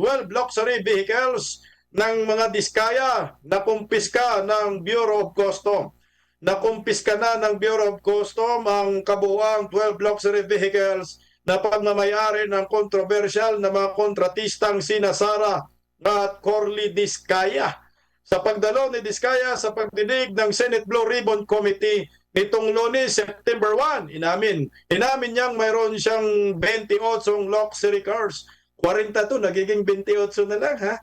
12 luxury vehicles ng mga diskaya na kumpiska ng Bureau of Custom. Nakumpiska na ng Bureau of Custom ang kabuuang 12 luxury vehicles na pagmamayari ng kontrobersyal na mga kontratistang sina Sara at Corley Diskaya. Sa pagdalo ni Diskaya sa pagdinig ng Senate Blue Ribbon Committee nitong Lunes, September 1, inamin niyang mayroon siyang 28 luxury cars. 42, nagiging 28 na lang ha.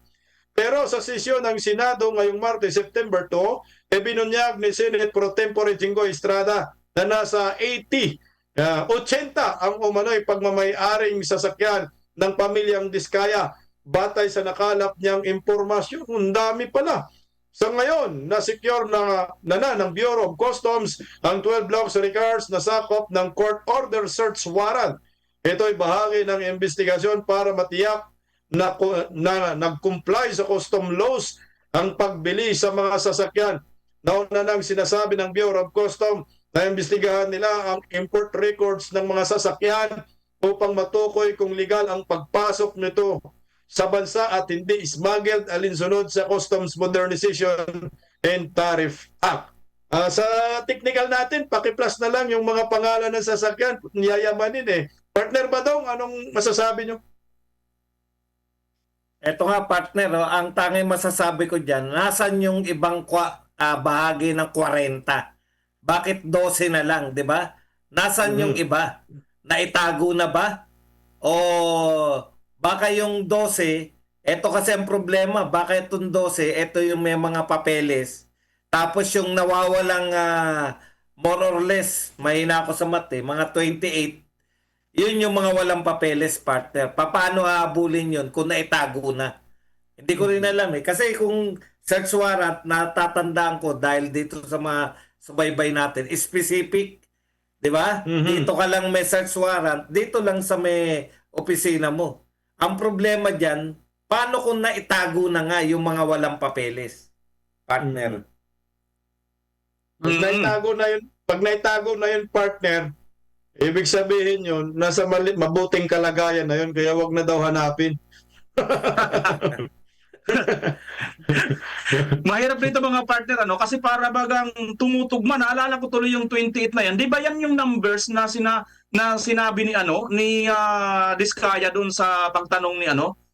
Pero sa sesyon ng Senado ngayong Martes, September 2, binunyag ni Senate Pro Tempore Jinggoy Estrada na nasa 80 ang umano'y pagmamay-aring sasakyan ng pamilyang Diskaya batay sa nakalap niyang impormasyon. Ang dami pala. Sa ngayon, na-secure na ng Bureau of Customs ang 12 luxury cars na sakop ng court order search warrant. Ito'y bahagi ng investigasyon para matiyak na nag-comply sa custom laws ang pagbili sa mga sasakyan. Nauna nang sinasabi ng Bureau of Customs na imbestigahan nila ang import records ng mga sasakyan upang matukoy kung legal ang pagpasok nito sa bansa at hindi smuggled alinsunod sa Customs Modernization and Tariff Act. Sa technical natin, paki-plus na lang yung mga pangalan ng sasakyan, niyayamanin eh. Partner Badong, anong masasabi nyo? Eto nga partner, ang tanging masasabi ko dyan, nasan yung ibang bahagi ng 40? Bakit 12 na lang, di ba? Nasan yung iba? Naitago na ba? O baka yung 12, eto kasi ang problema, baka itong 12, eto yung may mga papeles. Tapos yung nawawalang more or less, mahina ako sa math mga 28, yun yung mga walang papeles, partner. Paano hahabulin yun kung naitago na? Hindi ko rin alam eh. Kasi kung search warrant, natatandaan ko dahil dito sa mga subaybay natin, specific, di ba? Dito ka lang may search warrant, dito lang sa may opisina mo. Ang problema dyan, paano kung naitago na nga yung mga walang papeles? Partner. Pag naitago na yun, partner, ibig sabihin yun, nasa mabuting kalagayan na yun, kaya wag na daw hanapin. Mahirap dito mga partner kasi para bagang tumutugma. Naalala ko tuloy yung 28 na yan. Di ba yan yung numbers na sinabi ni Diskaya doon sa pagtanong ni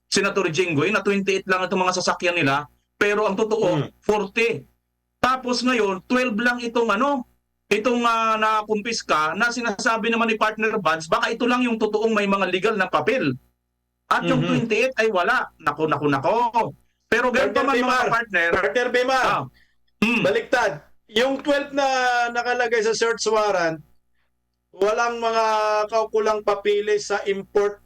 Senator Jinggoy na 28 lang itong mga sasakyan nila, pero ang totoo 40. Tapos ngayon 12 lang itong nakumpiska na sinasabi naman ni partner Buds, baka ito lang yung totoong may mga legal na papel. At yung 28 ay wala. Nako. Pero ganun pa man mga partner. Partner Bimar, baliktad. Yung 12 na nakalagay sa search warrant, walang mga kaukulang papilis sa import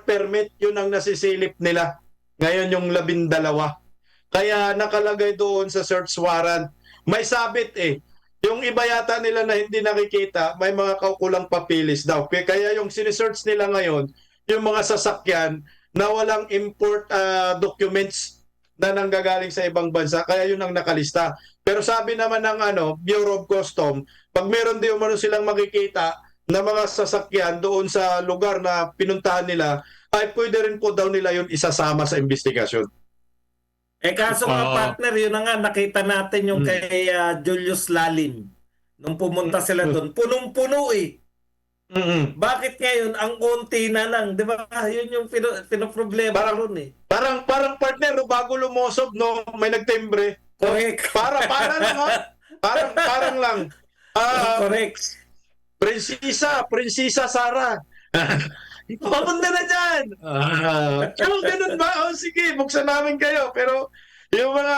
permit. Yun ang nasisilip nila. Ngayon yung 12. Kaya nakalagay doon sa search warrant. May sabit eh. Yung iba yata nila na hindi nakikita, may mga kaukulang papilis daw. Kaya yung sinesearch nila ngayon, yung mga sasakyan na walang import documents na nanggagaling sa ibang bansa, kaya yun ang nakalista. Pero sabi naman ng Bureau of Customs, pag meron din umano silang makikita na mga sasakyan doon sa lugar na pinuntahan nila, ay pwede rin po daw nila yun isasama sa investigasyon. Kaso nga partner, yun na nga, nakita natin yung kay Julius Lalim. Nung pumunta sila doon, punong-puno eh. Bakit ngayon ang konti na lang, 'di ba? Yun yung pinoproblema ron eh. Parang partner bago lumosob may nagtimbre. Correct. Para lang parang lang. Correct. Prinsesa Sara. Papunta na diyan. Ganun ba? Sige, buksan namin kayo, pero yung mga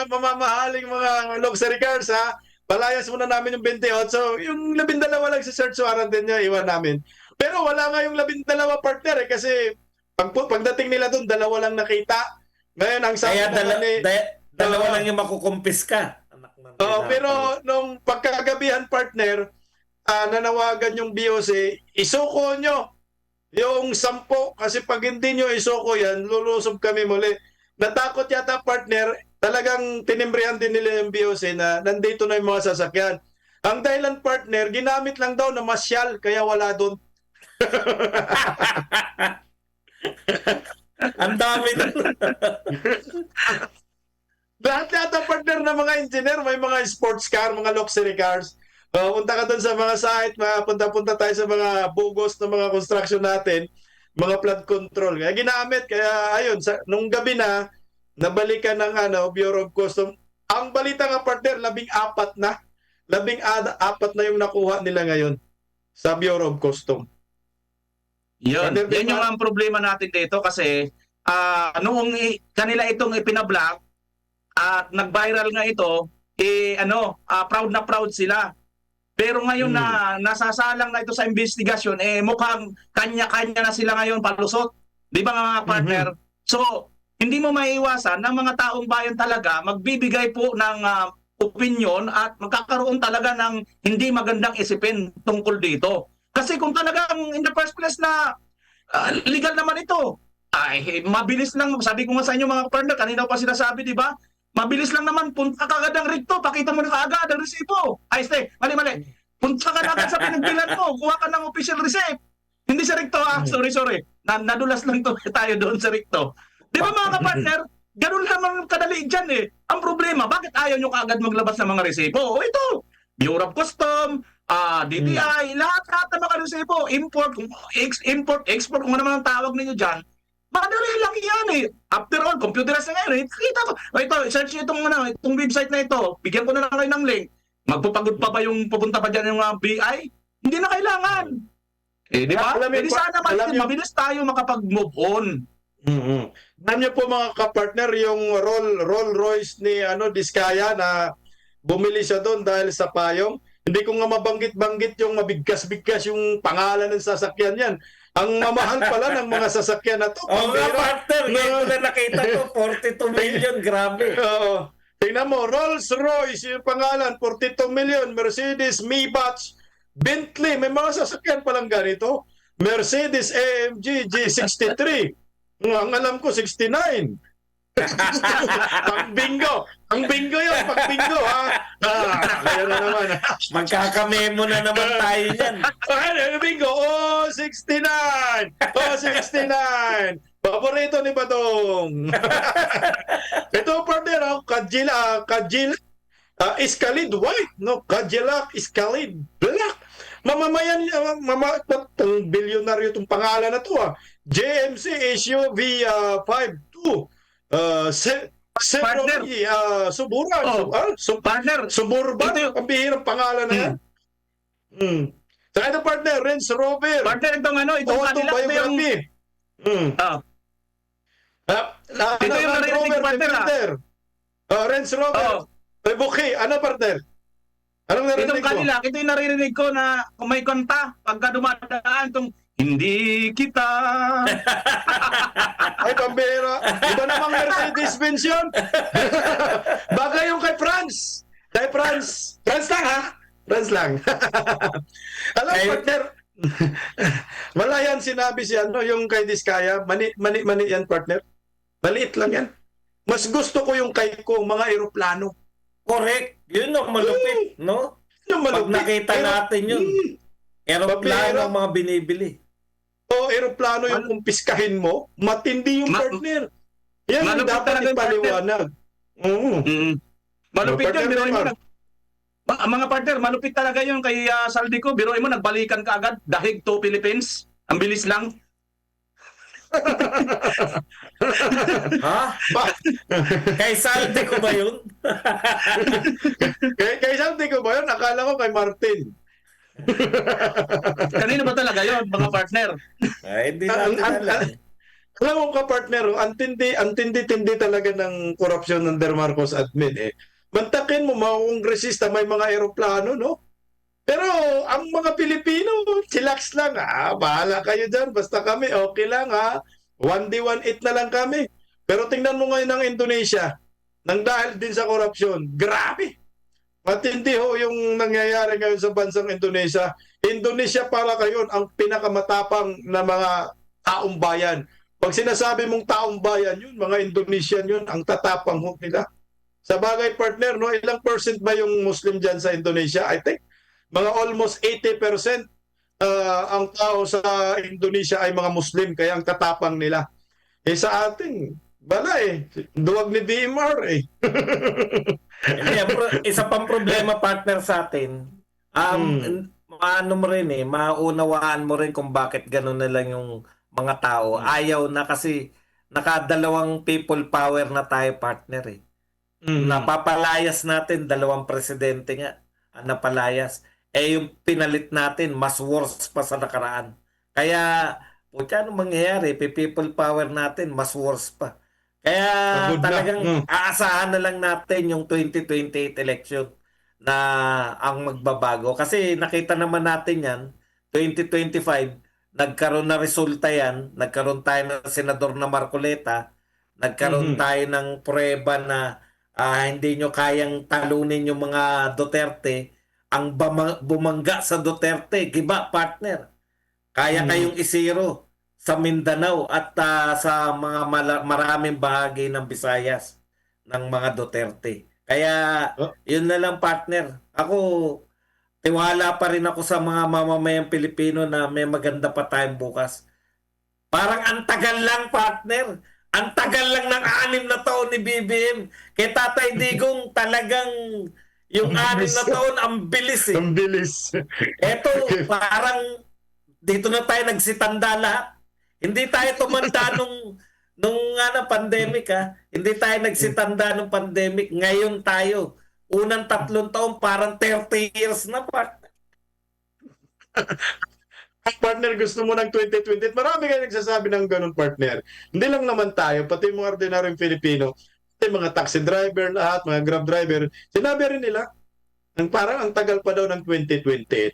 mamamahaling mga luxury cars palayas muna namin yung 28. So, yung 12 lang sa search warrant din niya, iwan namin. Pero wala nga yung 12 partner kasi pagdating nila doon, 2 lang nakita. Ngayon, ang sabi dalawa lang yung makukumpiska. Pero nung pagkagabihan partner, nanawagan yung BOC, isuko nyo yung 10 kasi pag hindi nyo isuko yan, lulusob kami muli. Natakot yata partner, talagang tinimbrihan din nila yung BOC na nandito na yung mga sasakyan. Ang dahilan partner, ginamit lang daw na masyal, kaya wala doon. Ang dami na. Lahat yata partner ng mga engineer, may mga sports car, mga luxury cars. Punta ka doon sa mga site, punta tayo sa mga bugos ng mga construction natin, mga flood control. Kaya ginamit, kaya ayun, nung gabi na, nabalikan ng Bureau of Customs. Ang balita nga partner, 14 na. 14 na yung nakuha nila ngayon sa Bureau of Customs. Yun. Partner, Yan yung ang problema natin dito kasi noong kanila itong ipinablog at nag-viral nga ito, proud na proud sila. Pero ngayon na nasasalang na ito sa investigasyon, mukhang kanya-kanya na sila ngayon palusot. Di ba mga partner? So, hindi mo maiiwasan na mga taong bayan talaga magbibigay po ng opinion at magkakaroon talaga ng hindi magandang isipin tungkol dito. Kasi kung talagang in the first place na legal naman ito, ay mabilis lang, sabi ko nga sa inyo mga partner, kanina pa sinasabi, di ba? Mabilis lang naman, punta ka agad ng rito, pakita mo na kaagad ang resibo. Ay, mali. Punta ka na agad sa pinagbilan mo, kuha ka ng official receipt. Hindi sa rikto, sorry. Nadulas lang tayo doon sa rikto. Di ba mga partner, ganun naman kadali dyan eh. Ang problema, bakit ayaw nyo kaagad maglabas ng mga resibo? O ito, Bureau of Customs, DTI, lahat ng mga resibo, import, export, kung ano naman ang tawag ninyo dyan, madali lang yan eh. After all, computerized na ngayon eh. Kita ko. Ito, search nyo itong website na ito. Bigyan ko na lang kayo ng link. Magpapagod pa ba yung pupunta pa dyan yung BI? Hindi na kailangan. Di ba? Hindi sana mabilis tayo makapag-move on. Alam niyo po mga kapartner, yung Rolls Royce ni Diskaya na bumili siya doon dahil sa payong. Hindi ko nga mabanggit-banggit yung mabigkas-bigkas yung pangalan ng sasakyan yan. Ang mamahal pala ng mga sasakyan na to. Oo nga, partner. Ngayon ko na nakita ko, 42 million. Grabe. Oo. Tingnan mo, Rolls Royce, yung pangalan, 42 million. Mercedes, Maybach, Bentley, may mga sasakyan palang ganito. Mercedes AMG G63. Ang alam ko, 69. Pang bingo. Ang bingo yun, pang bingo, ha? Kaya na naman. Magkakamemo na naman tayo niyan. Bingo, 69. 69. Paborito ni Badong. Ito, partner, Cadillac Escalade White, no? Cadillac Escalade Black. Mamamayan, bilyonaryo itong pangalan na to, JMC SUV 5.2. Partner. Suburban. Partner. Suburban. Ang bihirang pangalan na yan. Saka ito, partner, Range Rover. Partner, itong kanila ito yung... Ito yung narinig ko, partner. Range Rover. Buki. Ano, partner? Anong narinig Itong kanila, ito yung naririnig ko na kung may kanta, pagka dumadaan itong hindi kita. Ay, pambira. Iba namang Mercedes-Benz yun. Bagay yung kay Franz. Kay Franz. Franz lang, ha? Franz lang. Alam, partner, wala yan sinabi si yung kay Diskaya. Mani yan, partner. Maliit lang yan. Mas gusto ko yung kay ko, mga eroplano. Correct. Yun ang malupit, no? Yung Pag nakita natin yun, aeroplano ang mga binibili. Aeroplano yung kumpiskahin mo, matindi yung partner. Yan ang malupit dapat talaga yung ipaliwanag. Malupit yun, Partner biruin mo naman. mga partner, malupit talaga yun kay Saldico. Biruin mo, nagbalikan ka agad, dahig to Philippines. Ang bilis lang. Ha? Kay Saldi ko ba yun? Kay Santi ko ba yun? Akala ko kay Martin. Kanino ba talaga yun, mga partner? Ay, hindi natin alam. Alam mo ka, partner, ang tindi talaga ng korupsyon ng Der Marcos admin eh. Mantakin mo, mga kongresista, may mga aeroplano, no? Pero ang mga Pilipino, chillax lang, bahala kayo dyan, basta kami, okay lang, 1D, 1-8 na lang kami. Pero tingnan mo ngayon ng Indonesia, nang dahil din sa korupsyon, grabe. Matindi ho yung nangyayari ngayon sa bansang Indonesia. Indonesia para kayo ang pinakamatapang na mga taong bayan. Pag sinasabi mong taong bayan yun, mga Indonesian yun, ang tatapang ho nila. Sa bagay, partner, no, ilang percent ba yung Muslim dyan sa Indonesia? I think mga almost 80% ang tao sa Indonesia ay mga Muslim, kaya ang tatapang nila. sa atin, bala duwag ni DMR Hindi, isa pang problema, partner, sa atin, ano mo rin maunawaan mo rin kung bakit gano'n na lang yung mga tao. Ayaw na kasi nakadalawang people power na tayo, partner Napapalayas natin, 2 presidente nga ang napalayas. Yung pinalit natin, mas worse pa sa nakaraan. Kaya, putya, anong mangyayari? People power natin, mas worse pa. Kaya Pagod na. talagang aasahan na lang natin yung 2028 election na ang magbabago. Kasi nakita naman natin yan, 2025, nagkaroon na resulta yan, nagkaroon tayo ng senador na Marcoleta, nagkaroon tayo ng prueba na hindi nyo kayang talunin yung mga Duterte, ang bumangga sa Duterte, giba, partner. Kaya kayong isiro sa Mindanao at sa mga maraming bahagi ng Visayas ng mga Duterte. Kaya yun na lang, partner. Ako, tiwala pa rin ako sa mga mamamayang Pilipino na may maganda pa tayong bukas. Parang ang tagal lang, partner. Ang tagal lang ng 6 na taon ni BBM. Kay Tatay Digong talagang yung 6 na taon, ang bilis Ang bilis. Eto, parang dito na tayo nagsitanda lahat. Hindi tayo tumanda nung pandemic Hindi tayo nagsitanda nung pandemic. Ngayon tayo. Unang 3 taon, parang 30 years na, partner. Partner, gusto mo ng 2020. Marami kayo nagsasabi ng ganun, partner. Hindi lang naman tayo, pati mga ordinaryong Filipino, pati mga taxi driver lahat, mga grab driver, sinabi rin nila, parang ang tagal pa daw ng 2020.